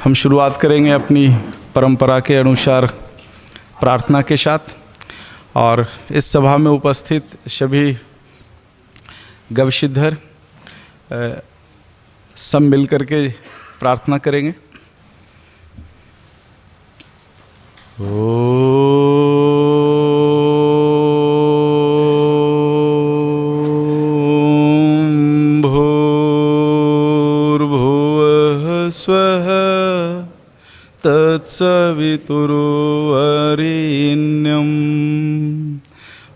हम शुरुआत करेंगे अपनी परंपरा के अनुसार प्रार्थना के साथ, और इस सभा में उपस्थित सभी गवशिद्धर सब मिलकर के प्रार्थना करेंगे। स्वः तत्सवितुर्वरेण्यं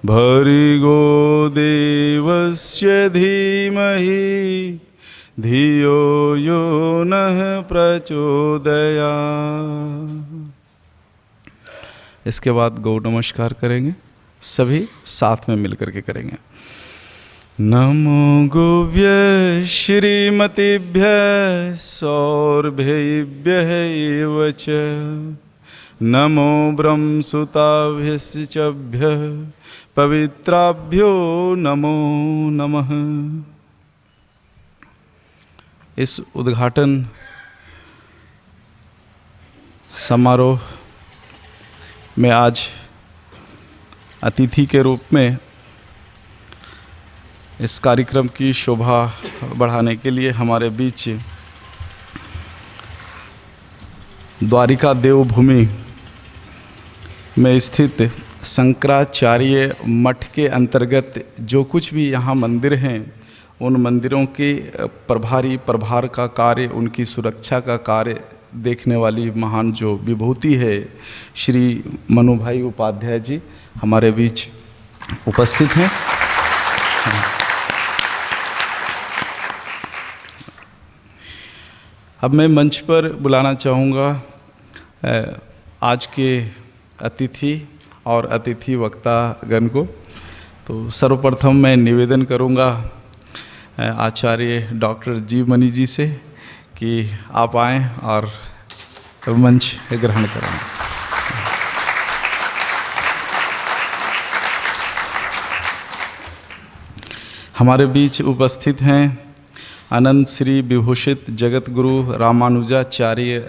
भर्गो देवस्य धीमहि धियो यो नः प्रचोदयात्। इसके बाद गौ नमस्कार करेंगे, सभी साथ में मिलकर के करेंगे। नमो गोव्य श्रीमतीभ्यः सौरभ्येभ्यः एव च, नमो ब्रह्मसुताभ्यश्चभ्यः पवित्राभ्यो नमो नमः। इस उद्घाटन समारोह में आज अतिथि के रूप में इस कार्यक्रम की शोभा बढ़ाने के लिए हमारे बीच द्वारिका देवभूमि में स्थित शंकराचार्य मठ के अंतर्गत जो कुछ भी यहाँ मंदिर हैं, उन मंदिरों के प्रभार का कार्य, उनकी सुरक्षा का कार्य देखने वाली महान जो विभूति है, श्री मनु भाई उपाध्याय जी हमारे बीच उपस्थित हैं। अब मैं मंच पर बुलाना चाहूँगा आज के अतिथि और अतिथि वक्तागण को। तो सर्वप्रथम मैं निवेदन करूँगा आचार्य डॉक्टर जी मनी जी से कि आप आएँ और मंच ग्रहण करें। हमारे बीच उपस्थित हैं अनंत श्री विभूषित जगत गुरु रामानुजाचार्य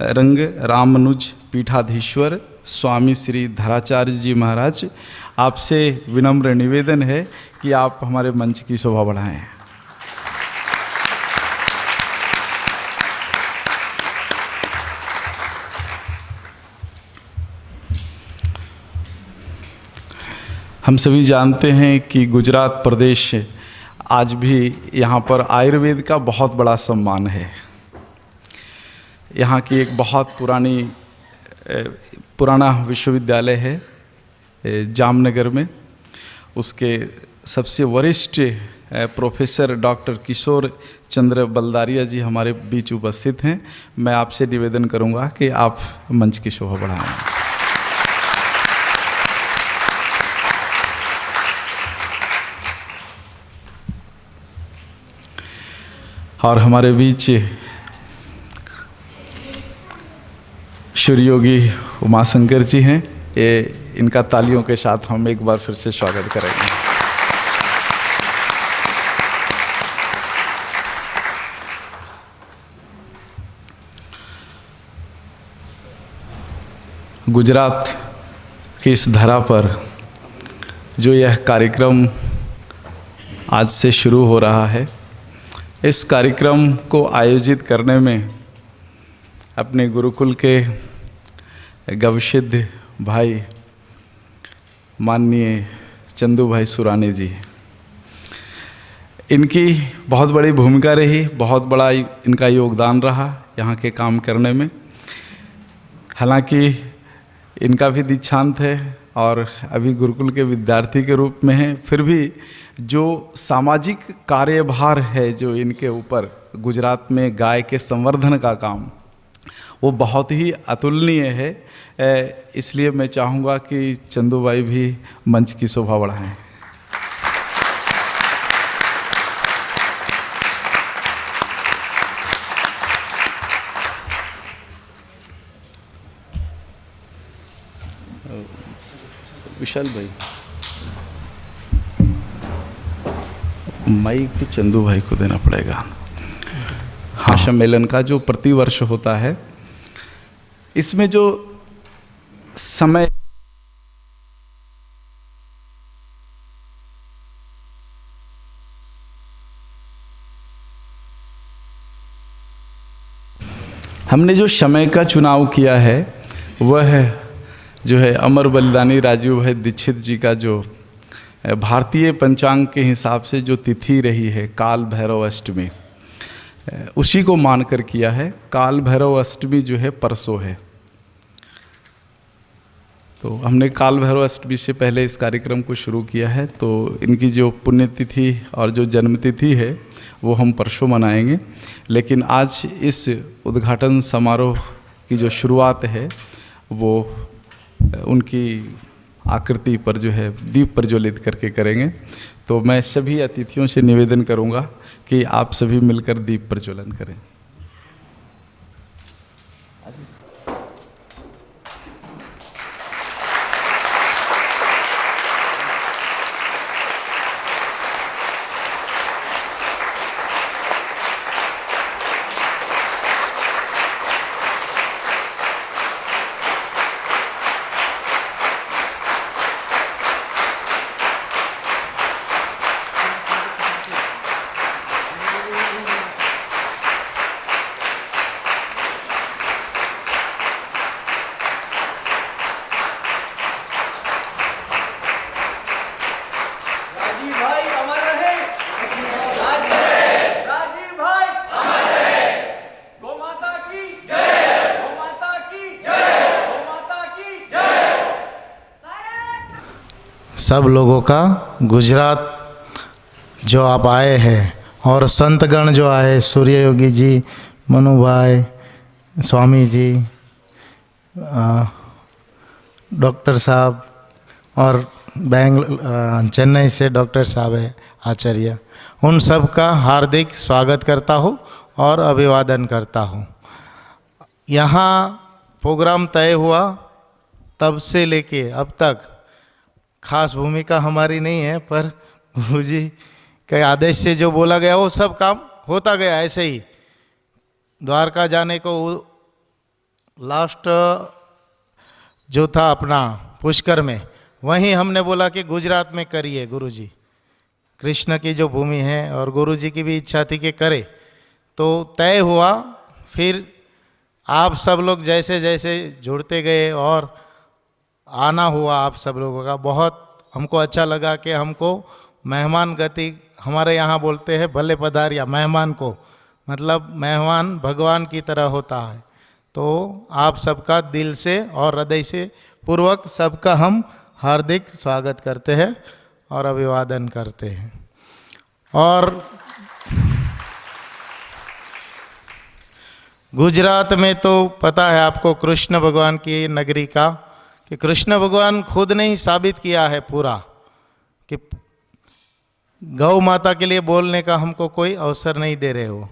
रंग रामानुज पीठाधीश्वर स्वामी श्री धराचार्य जी महाराज। आपसे विनम्र निवेदन है कि आप हमारे मंच की शोभा बढ़ाएं। हम सभी जानते हैं कि गुजरात प्रदेश आज भी यहाँ पर आयुर्वेद का बहुत बड़ा सम्मान है। यहाँ की एक बहुत पुराना विश्वविद्यालय है जामनगर में। उसके सबसे वरिष्ठ प्रोफेसर डॉक्टर किशोर चंद्र बलदारिया जी हमारे बीच उपस्थित हैं। मैं आपसे निवेदन करूँगा कि आप मंच की शोभा बढ़ाएं। और हमारे बीच सूर्य योगी उमाशंकर जी हैं। इनका तालियों के साथ हम एक बार फिर से स्वागत करेंगे। गुजरात की इस धरा पर जो यह कार्यक्रम आज से शुरू हो रहा है, इस कार्यक्रम को आयोजित करने में अपने गुरुकुल के गवशिद्ध भाई माननीय चंदू भाई सुराने जी, इनकी बहुत बड़ी भूमिका रही, बहुत बड़ा इनका योगदान रहा यहाँ के काम करने में। हालांकि इनका भी दीक्षांत है और अभी गुरुकुल के विद्यार्थी के रूप में हैं, फिर भी जो सामाजिक कार्यभार है जो इनके ऊपर गुजरात में गाय के संवर्धन का काम, वो बहुत ही अतुलनीय है। इसलिए मैं चाहूँगा कि चंदू भाई भी मंच की शोभा बढ़ाएं। विशाल भाई, माइक भी चंदू भाई को देना पड़ेगा। हाँ, सम्मेलन का जो प्रतिवर्ष होता है, इसमें जो समय हमने जो समय का चुनाव किया है वह जो है अमर बलिदानी राजीव भाई दीक्षित जी का जो भारतीय पंचांग के हिसाब से जो तिथि रही है काल भैरव अष्टमी, उसी को मानकर किया है। काल भैरव अष्टमी जो है परसों है, तो हमने काल भैरव अष्टमी से पहले इस कार्यक्रम को शुरू किया है। तो इनकी जो पुण्यतिथि और जो जन्मतिथि है वो हम परसों मनाएंगे, लेकिन आज इस उद्घाटन समारोह की जो शुरुआत है वो उनकी आकृति पर जो है दीप प्रज्वलित करके करेंगे। तो मैं सभी अतिथियों से निवेदन करूंगा कि आप सभी मिलकर दीप प्रज्वलन करें। सब लोगों का गुजरात जो आप आए हैं और संतगण जो आए, सूर्य योगी जी, मनु भाई, स्वामी जी, डॉक्टर साहब और चेन्नई से डॉक्टर साहब है आचार्य, उन सब का हार्दिक स्वागत करता हूँ और अभिवादन करता हूँ। यहाँ प्रोग्राम तय हुआ तब से लेके अब तक खास भूमिका हमारी नहीं है, पर गुरुजी के आदेश से जो बोला गया वो सब काम होता गया। ऐसे ही द्वारका जाने को लास्ट जो था अपना पुष्कर में, वहीं हमने बोला कि गुजरात में करिए गुरुजी, कृष्ण की जो भूमि है और गुरुजी की भी इच्छा थी कि करे, तो तय हुआ। फिर आप सब लोग जैसे जैसे जुड़ते गए और आना हुआ आप सब लोगों का, बहुत हमको अच्छा लगा कि हमको मेहमान गति, हमारे यहाँ बोलते हैं भले पधारिया, मेहमान को मतलब मेहमान भगवान की तरह होता है। तो आप सबका दिल से और हृदय से पूर्वक सबका हम हार्दिक स्वागत करते हैं और अभिवादन करते हैं। और गुजरात में तो पता है आपको कृष्ण भगवान की नगरी का, कि कृष्ण भगवान खुद ने ही साबित किया है पूरा कि गौ माता के लिए बोलने का हमको कोई अवसर नहीं दे रहे हो,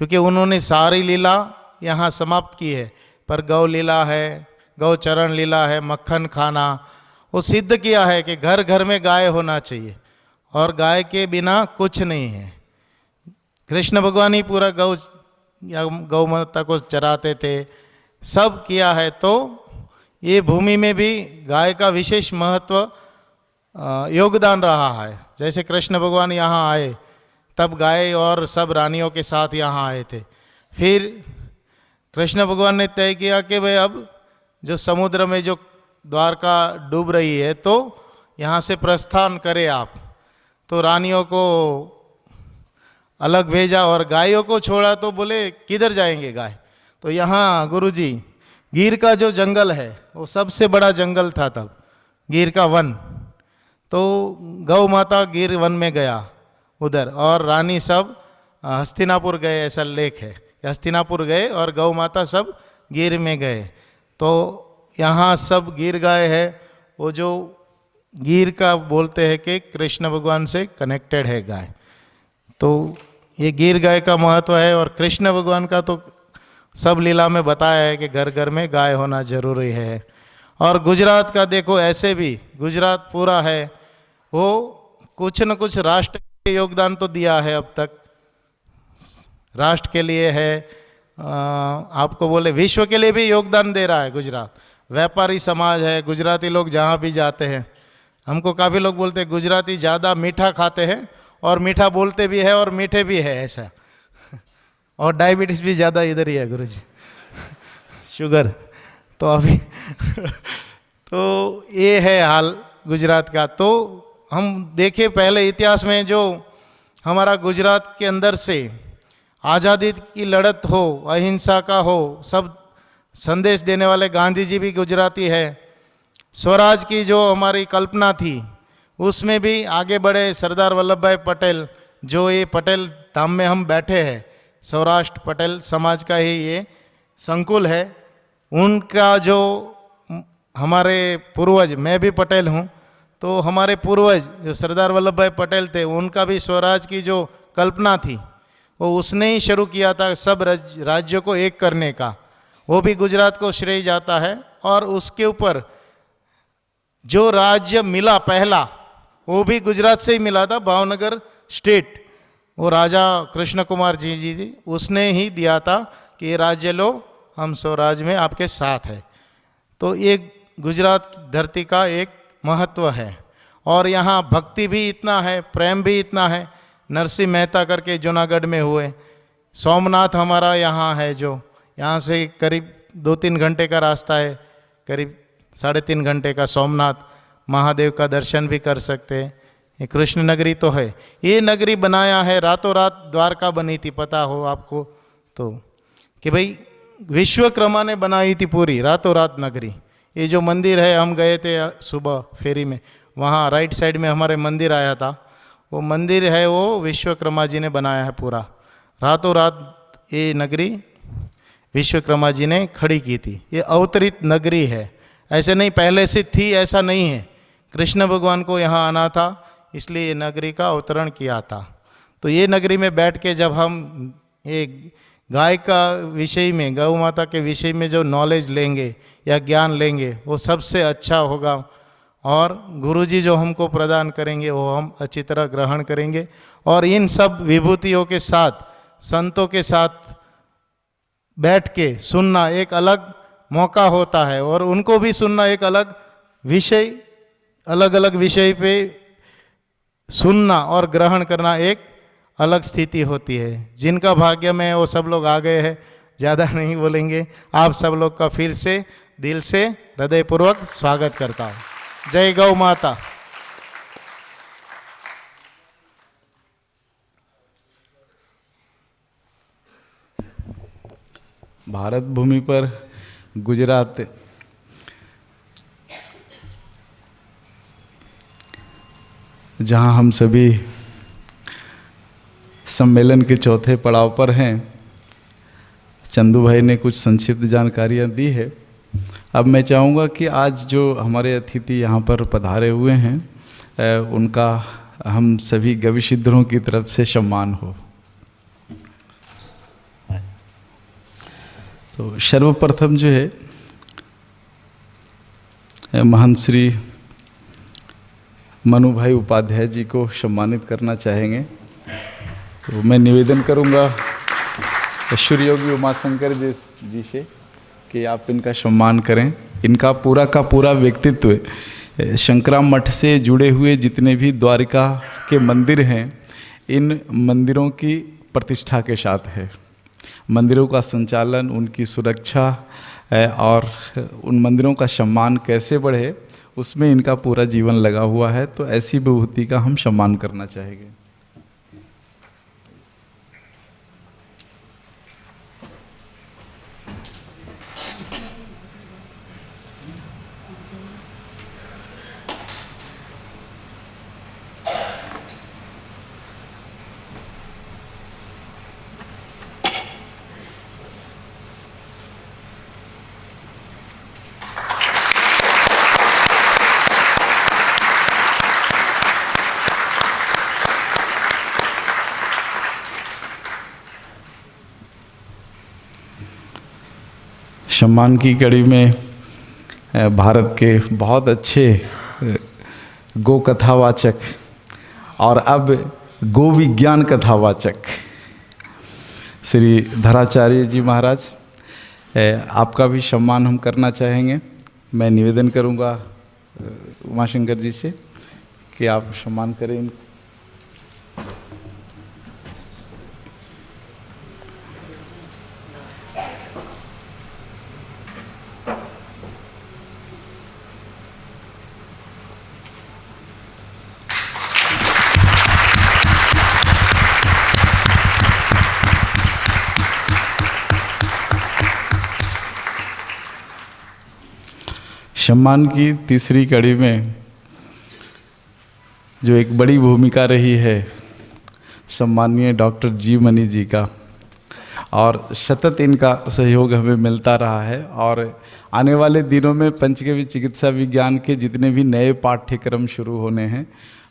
क्योंकि उन्होंने सारी लीला यहाँ समाप्त की है। पर गौ लीला है, गौ चरण लीला है, मक्खन खाना, वो सिद्ध किया है कि घर घर में गाय होना चाहिए और गाय के बिना कुछ नहीं है। कृष्ण भगवान ही पूरा गौ माता को चराते थे, सब किया है। तो ये भूमि में भी गाय का विशेष महत्व योगदान रहा है। जैसे कृष्ण भगवान यहाँ आए तब गाय और सब रानियों के साथ यहाँ आए थे। फिर कृष्ण भगवान ने तय किया कि भाई अब जो समुद्र में जो द्वारका डूब रही है तो यहाँ से प्रस्थान करें आप। तो रानियों को अलग भेजा और गायों को छोड़ा, तो बोले किधर जाएंगे गाय। तो यहाँ गुरुजी गिर का जो जंगल है वो सबसे बड़ा जंगल था तब, गिर का वन। तो गौ माता गिर वन में गया उधर, और रानी सब हस्तिनापुर गए, ऐसा लेख है। हस्तिनापुर गए और गौ माता सब गिर में गए। तो यहाँ सब गिर गाय है, वो जो गिर का बोलते हैं कि कृष्ण भगवान से कनेक्टेड है गाय। तो ये गिर गाय का महत्व है। और कृष्ण भगवान का तो सब लीला में बताया है कि घर घर में गाय होना जरूरी है। और गुजरात का देखो, ऐसे भी गुजरात पूरा है, वो कुछ न कुछ राष्ट्र के योगदान तो दिया है अब तक, राष्ट्र के लिए है, आपको बोले विश्व के लिए भी योगदान दे रहा है गुजरात। व्यापारी समाज है, गुजराती लोग जहाँ भी जाते हैं, हमको काफ़ी लोग बोलते हैं गुजराती ज़्यादा मीठा खाते हैं और मीठा बोलते भी है और मीठे भी है ऐसा। और डायबिटीज़ भी ज़्यादा इधर ही है गुरुजी, शुगर। तो अभी तो ये है हाल गुजरात का। तो हम देखें पहले इतिहास में जो हमारा गुजरात के अंदर से आज़ादी की लड़त हो, अहिंसा का हो, सब संदेश देने वाले गांधी जी भी गुजराती है। स्वराज की जो हमारी कल्पना थी उसमें भी आगे बढ़े सरदार वल्लभ भाई पटेल, जो ये पटेल धाम में हम बैठे हैं, सौराष्ट्र पटेल समाज का ही ये संकुल है। उनका जो हमारे पूर्वज, मैं भी पटेल हूँ, तो हमारे पूर्वज जो सरदार वल्लभ भाई पटेल थे, उनका भी स्वराज की जो कल्पना थी वो उसने ही शुरू किया था, सब राज्यों को एक करने का। वो भी गुजरात को श्रेय जाता है। और उसके ऊपर जो राज्य मिला पहला, वो भी गुजरात से ही मिला था, भावनगर स्टेट। वो राजा कृष्ण कुमार जी थी, उसने ही दिया था कि ये राज्य लो, हम स्वराज में आपके साथ है। तो ये गुजरात की धरती का एक महत्व है। और यहाँ भक्ति भी इतना है, प्रेम भी इतना है। नरसिंह मेहता करके जूनागढ़ में हुए, सोमनाथ हमारा यहाँ है, जो यहाँ से करीब 2-3 घंटे का रास्ता है, करीब 3.5 घंटे का सोमनाथ महादेव का दर्शन भी कर सकते हैं। ये कृष्ण नगरी तो है। ये नगरी बनाया है, रातों रात द्वारका बनी थी, पता हो आपको तो, कि भाई विश्वकर्मा ने बनाई थी पूरी रातों रात नगरी। ये जो मंदिर है, हम गए थे सुबह फेरी में, वहाँ राइट साइड में हमारे मंदिर आया था, वो मंदिर है वो विश्वकर्मा जी ने बनाया है पूरा। रातों रात ये नगरी विश्वकर्मा जी ने खड़ी की थी। ये अवतरित नगरी है, ऐसे नहीं पहले से थी, ऐसा नहीं है। कृष्ण भगवान को यहाँ आना था, इसलिए ये नगरी का अवतरण किया था। तो ये नगरी में बैठ के जब हम ये गाय का विषय में, गौ माता के विषय में जो नॉलेज लेंगे या ज्ञान लेंगे, वो सबसे अच्छा होगा। और गुरुजी जो हमको प्रदान करेंगे वो हम अच्छी तरह ग्रहण करेंगे। और इन सब विभूतियों के साथ, संतों के साथ बैठ के सुनना एक अलग मौका होता है, और उनको भी सुनना एक अलग विषय, अलग अलग विषय पे सुनना और ग्रहण करना एक अलग स्थिति होती है। जिनका भाग्य में वो सब लोग आ गए हैं, ज़्यादा नहीं बोलेंगे। आप सब लोग का फिर से दिल से हृदयपूर्वक स्वागत करता हूँ। जय गौ माता। भारत भूमि पर गुजरात जहां हम सभी सम्मेलन के चौथे पड़ाव पर हैं, चंदू भाई ने कुछ संक्षिप्त जानकारियां दी है। अब मैं चाहूँगा कि आज जो हमारे अतिथि यहाँ पर पधारे हुए हैं, उनका हम सभी गविसिद्धरों की तरफ से सम्मान हो। तो सर्वप्रथम जो है महंत श्री मनु भाई उपाध्याय जी को सम्मानित करना चाहेंगे। तो मैं निवेदन करूँगा ईश्वर योगी उमाशंकर जी से कि आप इनका सम्मान करें। इनका पूरा का पूरा व्यक्तित्व शंकराम मठ से जुड़े हुए जितने भी द्वारिका के मंदिर हैं, इन मंदिरों की प्रतिष्ठा के साथ है। मंदिरों का संचालन, उनकी सुरक्षा और उन मंदिरों का सम्मान कैसे बढ़े, उसमें इनका पूरा जीवन लगा हुआ है। तो ऐसी विभूति का हम सम्मान करना चाहेंगे। सम्मान की कड़ी में भारत के बहुत अच्छे गो कथावाचक और अब गो विज्ञान कथावाचक श्री धराचार्य जी महाराज, आपका भी सम्मान हम करना चाहेंगे। मैं निवेदन करूंगा उमाशंकर जी से कि आप सम्मान करें इनको। सम्मान की तीसरी कड़ी में जो एक बड़ी भूमिका रही है सम्मानीय डॉक्टर जी मनी जी का, और सतत इनका सहयोग हमें मिलता रहा है। और आने वाले दिनों में पंचगव्य चिकित्सा विज्ञान के जितने भी नए पाठ्यक्रम शुरू होने हैं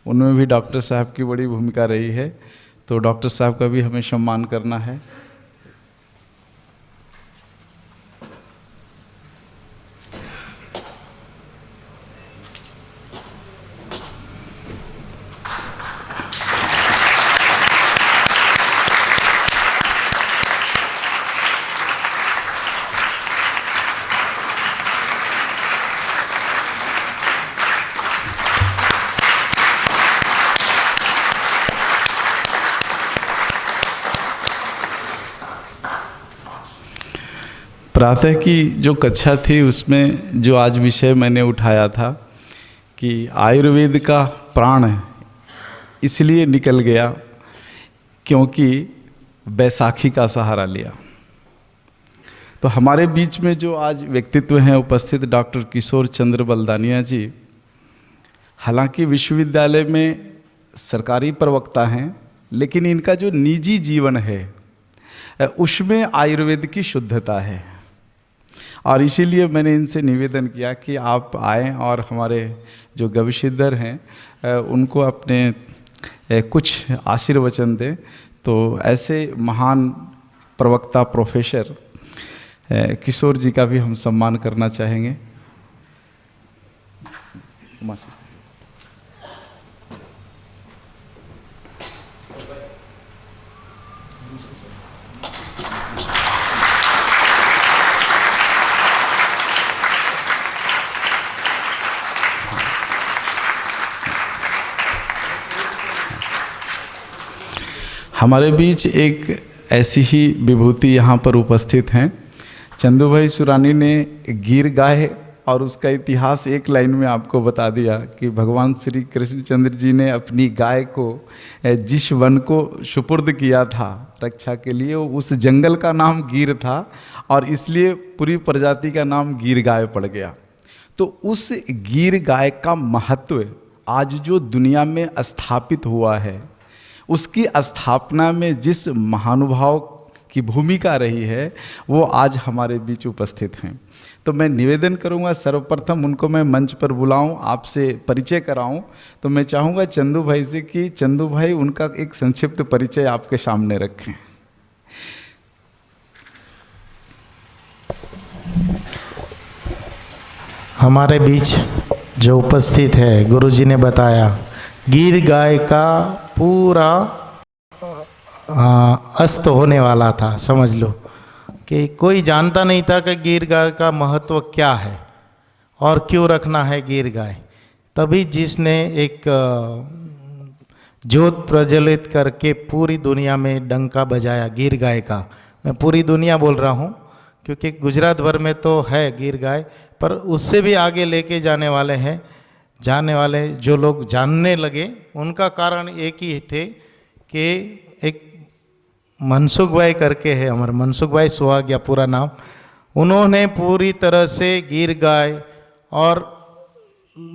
उनमें भी डॉक्टर साहब की बड़ी भूमिका रही है। तो डॉक्टर साहब का भी हमें सम्मान करना है। प्रातः की जो कक्षा थी उसमें जो आज विषय मैंने उठाया था कि आयुर्वेद का प्राण इसलिए निकल गया क्योंकि बैसाखी का सहारा लिया। तो हमारे बीच में जो आज व्यक्तित्व हैं उपस्थित डॉक्टर किशोर चंद्र बलदानिया जी, हालांकि विश्वविद्यालय में सरकारी प्रवक्ता हैं, लेकिन इनका जो निजी जीवन है उसमें आयुर्वेद की शुद्धता है। और इसीलिए मैंने इनसे निवेदन किया कि आप आएँ और हमारे जो गविशीधर हैं उनको अपने कुछ आशीर्वचन दें। तो ऐसे महान प्रवक्ता प्रोफेसर किशोर जी का भी हम सम्मान करना चाहेंगे। हमारे बीच एक ऐसी ही विभूति यहाँ पर उपस्थित हैं। चंदू भाई सुरानी ने गिर गाय और उसका इतिहास एक लाइन में आपको बता दिया कि भगवान श्री कृष्णचंद्र जी ने अपनी गाय को जिस वन को सुपुर्द किया था रक्षा के लिए, उस जंगल का नाम गिर था और इसलिए पूरी प्रजाति का नाम गिर गाय पड़ गया। तो उस गिर गाय का महत्व आज जो दुनिया में स्थापित हुआ है, उसकी स्थापना में जिस महानुभाव की भूमिका रही है वो आज हमारे बीच उपस्थित हैं। तो मैं निवेदन करूंगा सर्वप्रथम उनको मैं मंच पर बुलाऊं, आपसे परिचय कराऊं। तो मैं चाहूँगा चंदू भाई से कि चंदू भाई उनका एक संक्षिप्त परिचय आपके सामने रखें। हमारे बीच जो उपस्थित है, गुरुजी ने बताया गिर गाय का पूरा अस्त होने वाला था। समझ लो कि कोई जानता नहीं था कि गिर गाय का महत्व क्या है और क्यों रखना है गिर गाय। तभी जिसने एक ज्योत प्रज्वलित करके पूरी दुनिया में डंका बजाया गिर गाय का। मैं पूरी दुनिया बोल रहा हूँ क्योंकि गुजरात भर में तो है गिर गाय, पर उससे भी आगे लेके जाने वाले जो लोग जानने लगे उनका कारण एक ही थे कि एक मनसुख भाई करके है, हमारे मनसुख भाई सुहागिया पूरा नाम, उन्होंने पूरी तरह से गिर गाय और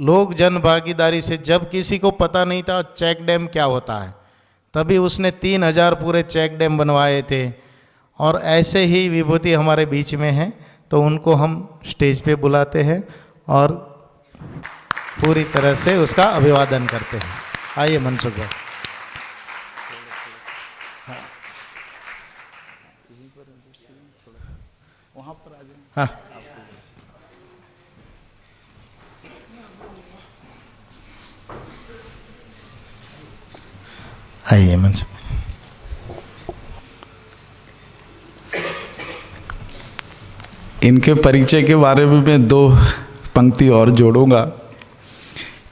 लोग जन भागीदारी से, जब किसी को पता नहीं था चेक डैम क्या होता है, तभी उसने 3000 पूरे चेक डैम बनवाए थे। और ऐसे ही विभूति हमारे बीच में हैं, तो उनको हम स्टेज पे बुलाते हैं और पूरी तरह से उसका अभिवादन करते हैं। आइए मनसुख भाई। हाँ, आइए मंच पे। इनके परिचय के बारे में मैं 2 पंक्ति और जोड़ूंगा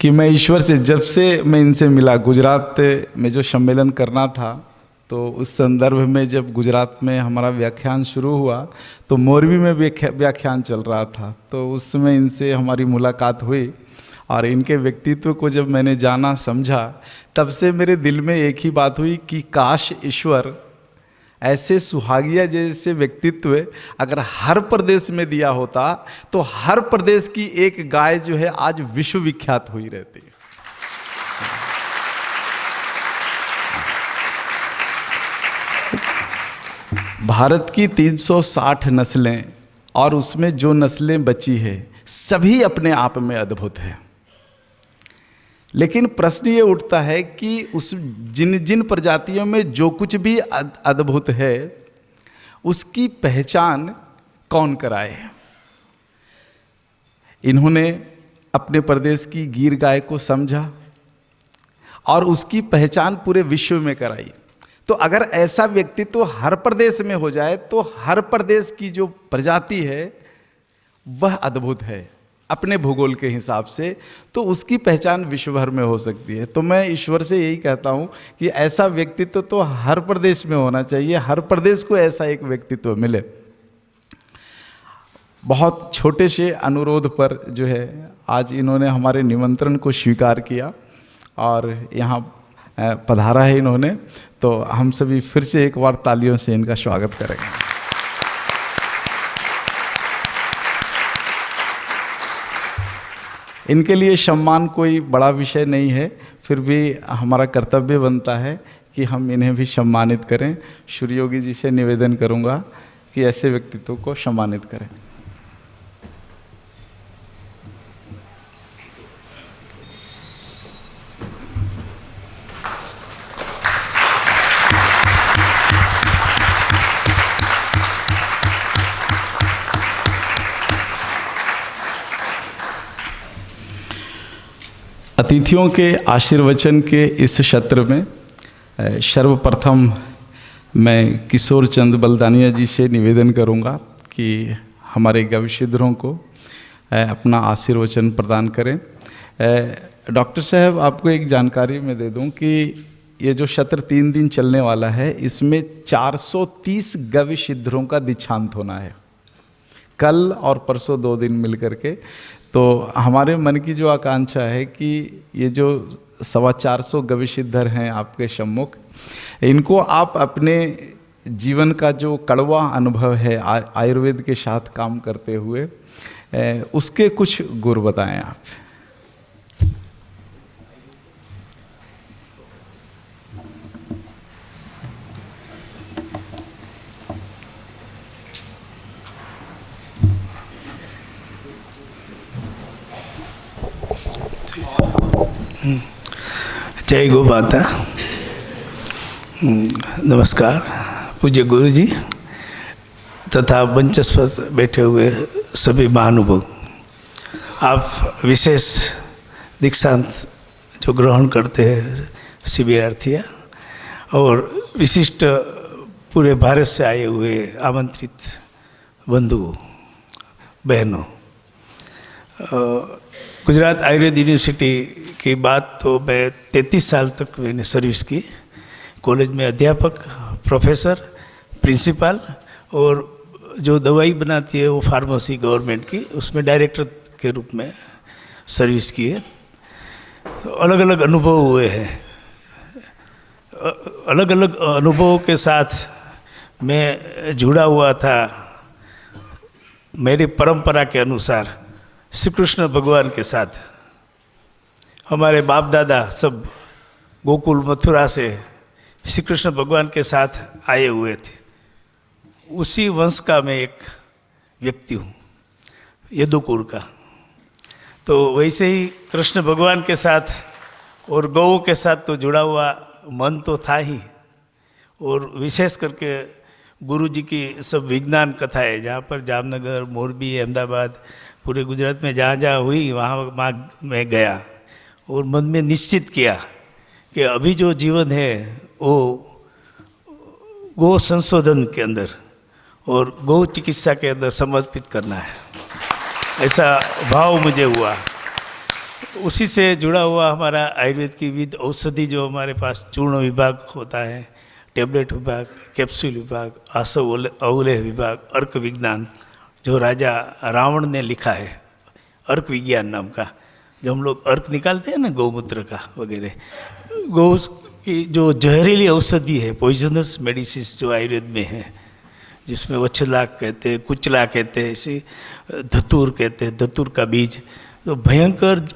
कि मैं ईश्वर से जब से मैं इनसे मिला, गुजरात में जो सम्मेलन करना था, तो उस संदर्भ में जब गुजरात में हमारा व्याख्यान शुरू हुआ तो मोरबी में व्याख्यान चल रहा था, तो उस समय इनसे हमारी मुलाकात हुई और इनके व्यक्तित्व को जब मैंने जाना समझा, तब से मेरे दिल में एक ही बात हुई कि काश ईश्वर ऐसे सुहागिया जैसे व्यक्तित्व अगर हर प्रदेश में दिया होता तो हर प्रदेश की एक गाय जो है आज विश्व विख्यात हुई रहती। भारत की 360 नस्लें और उसमें जो नस्लें बची है सभी अपने आप में अद्भुत है, लेकिन प्रश्न ये उठता है कि उस जिन जिन प्रजातियों में जो कुछ भी अद्भुत है उसकी पहचान कौन कराए। इन्होंने अपने प्रदेश की गीर गाय को समझा और उसकी पहचान पूरे विश्व में कराई। तो अगर ऐसा व्यक्तित्व हर प्रदेश में हो जाए तो हर प्रदेश की जो प्रजाति है वह अद्भुत है अपने भूगोल के हिसाब से, तो उसकी पहचान विश्व भर में हो सकती है। तो मैं ईश्वर से यही कहता हूँ कि ऐसा व्यक्तित्व तो हर प्रदेश में होना चाहिए, हर प्रदेश को ऐसा एक व्यक्तित्व मिले। बहुत छोटे से अनुरोध पर जो है आज इन्होंने हमारे निमंत्रण को स्वीकार किया और यहाँ पधारा है इन्होंने, तो हम सभी फिर से एक बार तालियों से इनका स्वागत करेंगे। इनके लिए सम्मान कोई बड़ा विषय नहीं है, फिर भी हमारा कर्तव्य बनता है कि हम इन्हें भी सम्मानित करें। श्री योगी जी से निवेदन करूंगा कि ऐसे व्यक्तित्व को सम्मानित करें। अतिथियों के आशीर्वचन के इस सत्र में सर्वप्रथम मैं किशोर चंद बलदानिया जी से निवेदन करूंगा कि हमारे गविशिधरों को अपना आशीर्वचन प्रदान करें। डॉक्टर साहब, आपको एक जानकारी मैं दे दूं कि ये जो सत्र 3 दिन चलने वाला है इसमें 430 गविशिधरों का दीक्षांत होना है, कल और परसों 2 दिन मिल करके। तो हमारे मन की जो आकांक्षा है कि ये जो 425 गविशिधर हैं आपके सम्मुख, इनको आप अपने जीवन का जो कड़वा अनुभव है आयुर्वेद के साथ काम करते हुए उसके कुछ गुर बताएं आप। जय गौ माता। नमस्कार पूज्य गुरु जी तथा मंचस्थ पर बैठे हुए सभी महानुभाव। आप विशेष दीक्षांत जो ग्रहण करते हैं शिविरार्थियाँ और विशिष्ट पूरे भारत से आए हुए आमंत्रित बंधुओं बहनों, गुजरात आयुर्वेद यूनिवर्सिटी की बात तो मैं 33 साल तक मैंने सर्विस की। कॉलेज में अध्यापक, प्रोफेसर, प्रिंसिपल और जो दवाई बनाती है वो फार्मेसी गवर्नमेंट की, उसमें डायरेक्टर के रूप में सर्विस की है। तो अलग अलग अनुभव हुए हैं। अलग अलग अनुभवों के साथ मैं जुड़ा हुआ था मेरी परंपरा के अनुसार श्री कृष्ण भगवान के साथ। हमारे बाप दादा सब गोकुल मथुरा से श्री कृष्ण भगवान के साथ आए हुए थे। उसी वंश का मैं एक व्यक्ति हूँ, यदुकुल का। तो वैसे ही कृष्ण भगवान के साथ और गौ के साथ तो जुड़ा हुआ मन तो था ही, और विशेष करके गुरु जी की सब विज्ञान कथाएं, जहाँ पर जामनगर, मोरबी, अहमदाबाद, पूरे गुजरात में जहाँ जहाँ हुई वहाँ मैं गया और मन में निश्चित किया कि अभी जो जीवन है वो गो संशोधन के अंदर और गौ चिकित्सा के अंदर समर्पित करना है, ऐसा भाव मुझे हुआ। उसी से जुड़ा हुआ हमारा आयुर्वेद की विविध औषधि जो हमारे पास चूर्ण विभाग होता है, टेबलेट विभाग, कैप्सूल विभाग, आसव अवलेह विभाग, अर्क विज्ञान, जो राजा रावण ने लिखा है, अर्क विज्ञान नाम का, जो हम लोग अर्क निकालते हैं ना गौमूत्र का वगैरह, गौ की जो जहरीली औषधि है, पॉइजनस मेडिसिन जो आयुर्वेद में है, जिसमें वच्छलाक कहते हैं, कुचला कहते हैं, इसे धतूर कहते हैं, धतूर का बीज, तो भयंकर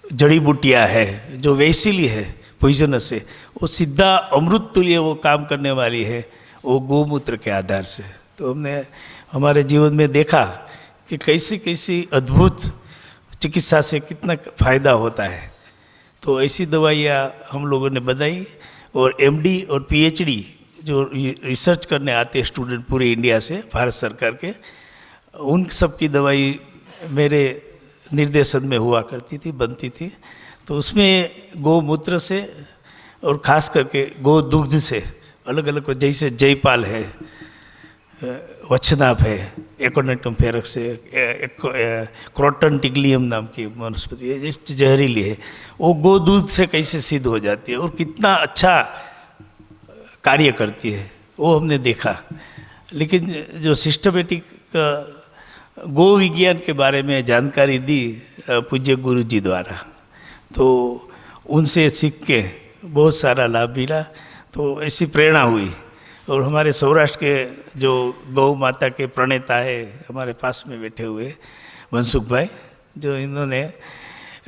जड़ी बूटियाँ है जो वैसिली है, पॉइजनस है, वो सीधा अमृत तुल्य वो काम करने वाली है, वो गोमूत्र के आधार से। तो हमने हमारे जीवन में देखा कि कैसी कैसी अद्भुत चिकित्सा से कितना फ़ायदा होता है। तो ऐसी दवाइयाँ हम लोगों ने बनाई और एमडी और पीएचडी जो रिसर्च करने आते हैं स्टूडेंट पूरे इंडिया से, भारत सरकार के, उन सब की दवाई मेरे निर्देशन में हुआ करती थी, बनती थी। तो उसमें गोमूत्र से और ख़ास करके गो दुग्ध से अलग अलग, जैसे जयपाल है, वच्छनाभ है, एकोनेटम फेरक्स है, क्रोटन टिग्लियम नाम की वनस्पति है, जिस जहरीली है, वो गो दूध से कैसे सिद्ध हो जाती है और कितना अच्छा कार्य करती है, वो हमने देखा। लेकिन जो सिस्टमेटिक गो विज्ञान के बारे में जानकारी दी पूज्य गुरु जी द्वारा, तो उनसे सीख के बहुत सारा लाभ मिला। तो ऐसी प्रेरणा हुई। और हमारे सौराष्ट्र के जो गौ माता के प्रणेता है हमारे पास में बैठे हुए मनसुख भाई, जो इन्होंने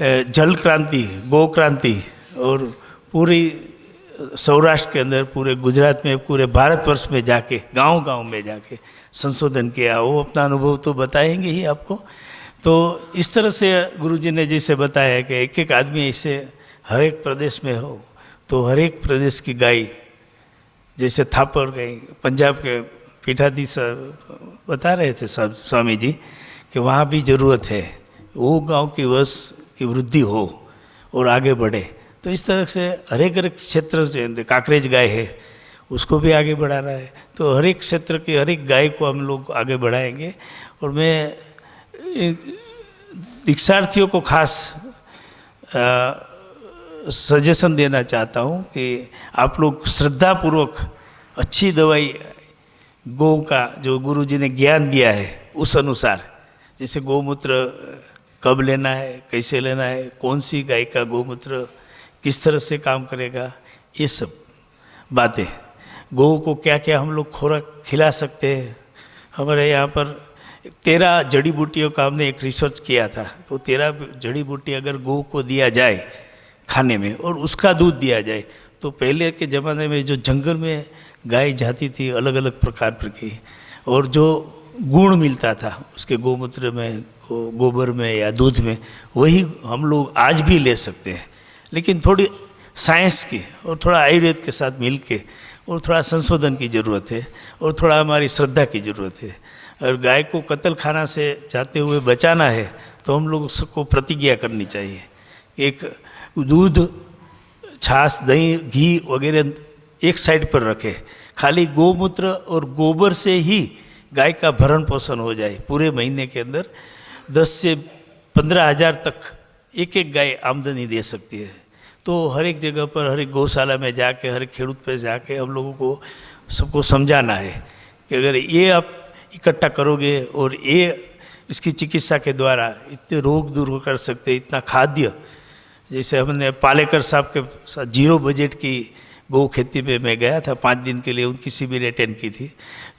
जल क्रांति, गो क्रांति और पूरी सौराष्ट्र के अंदर, पूरे गुजरात में, पूरे भारतवर्ष में जाके, गांव-गांव में जाके संशोधन किया, वो अपना अनुभव तो बताएंगे ही आपको। तो इस तरह से गुरुजी ने जैसे बताया कि एक एक आदमी ऐसे हर एक प्रदेश में हो, तो हर एक प्रदेश की गाय, जैसे थापर गाय, पंजाब के पीठाधीश बता रहे थे स्वामी जी कि वहाँ भी ज़रूरत है, वो गांव की वंश की वृद्धि हो और आगे बढ़े। तो इस तरह से हर एक क्षेत्र से, काकरेज गाय है उसको भी आगे बढ़ाना है, तो हर एक क्षेत्र की हर एक गाय को हम लोग आगे बढ़ाएंगे। और मैं दीक्षार्थियों को खास सजेशन देना चाहता हूँ कि आप लोग श्रद्धापूर्वक अच्छी दवाई गौ का, जो गुरुजी ने ज्ञान दिया है उस अनुसार, जैसे गोमूत्र कब लेना है, कैसे लेना है, कौन सी गाय का गोमूत्र किस तरह से काम करेगा, ये सब बातें, गौ को क्या क्या हम लोग खुराक खिला सकते हैं। हमारे यहाँ पर 13 जड़ी बूटियों का हमने एक रिसर्च किया था। तो 13 जड़ी बूटी अगर गौ को दिया जाए खाने में और उसका दूध दिया जाए, तो पहले के ज़माने में जो जंगल में गाय जाती थी अलग अलग प्रकार की, और जो गुण मिलता था उसके गोमूत्र में, गोबर में या दूध में, वही हम लोग आज भी ले सकते हैं। लेकिन थोड़ी साइंस की और थोड़ा आयुर्वेद के साथ मिल के और थोड़ा संशोधन की ज़रूरत है और थोड़ा हमारी श्रद्धा की ज़रूरत है। और गाय को कत्ल खाना से जाते हुए बचाना है तो हम लोग सबको प्रतिज्ञा करनी चाहिए। एक दूध, छाछ, दही, घी वगैरह एक साइड पर रखे, खाली गोमूत्र और गोबर से ही गाय का भरण पोषण हो जाए। पूरे महीने के अंदर 10 से 15 हज़ार तक एक एक गाय आमदनी दे सकती है। तो हर एक जगह पर, हर एक गौशाला में जाके, हर एक खेड़ूत पे जाके हम लोगों को सबको समझाना है कि अगर ये आप इकट्ठा करोगे और ये इसकी चिकित्सा के द्वारा इतने रोग दूर कर सकते, इतना खाद्य, जैसे हमने पालेकर साहब के साथ 0 बजट की गौ खेती पे मैं गया था 5 दिन के लिए, उनकी शिविर अटेंड की थी।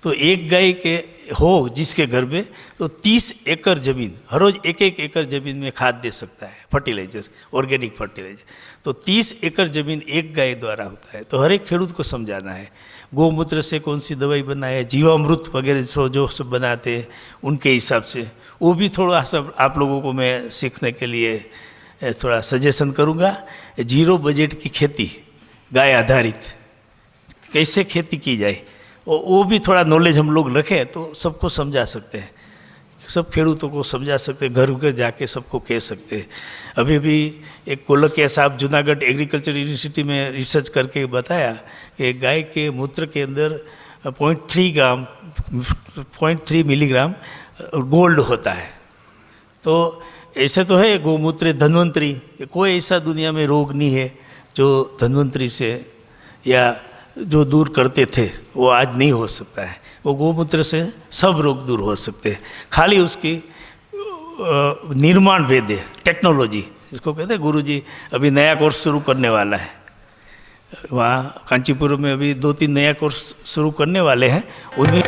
तो एक गाय के हो जिसके घर में, तो 30 एकड़ ज़मीन, हर रोज़ 1-1 एकड़ ज़मीन में खाद दे सकता है, फर्टिलाइज़र, ऑर्गेनिक फर्टिलाइज़र। तो 30 एकड़ ज़मीन एक गाय द्वारा होता है। तो हर एक खेडूत को समझाना है गोमूत्र से कौन सी दवाई बनाए, जीवामृत वगैरह जो सब बनाते हैं उनके हिसाब से, वो भी थोड़ा सब आप लोगों को मैं सीखने के लिए थोड़ा सजेशन करूँगा। 0 बजट की खेती, गाय आधारित कैसे खेती की जाए वो भी थोड़ा नॉलेज हम लोग रखें तो सबको समझा सकते हैं, सब खेडूतों को समझा सकते हैं, घर घर जाके सबको कह सकते हैं। अभी भी एक कोलकिया साहब जूनागढ़ एग्रीकल्चर यूनिवर्सिटी में रिसर्च करके बताया कि गाय के मूत्र के अंदर 0.3 मिलीग्राम गोल्ड होता है। तो ऐसे तो है गोमूत्र धन्वंतरी, कोई ऐसा दुनिया में रोग नहीं है जो धन्वंतरी से या जो दूर करते थे वो आज नहीं हो सकता है। वो गोमूत्र से सब रोग दूर हो सकते हैं, खाली उसकी निर्माण भेद है, टेक्नोलॉजी इसको कहते हैं। गुरुजी अभी नया कोर्स शुरू करने वाला है, वहाँ कांचीपुरम में अभी 2-3 नया कोर्स शुरू करने वाले हैं, उनमें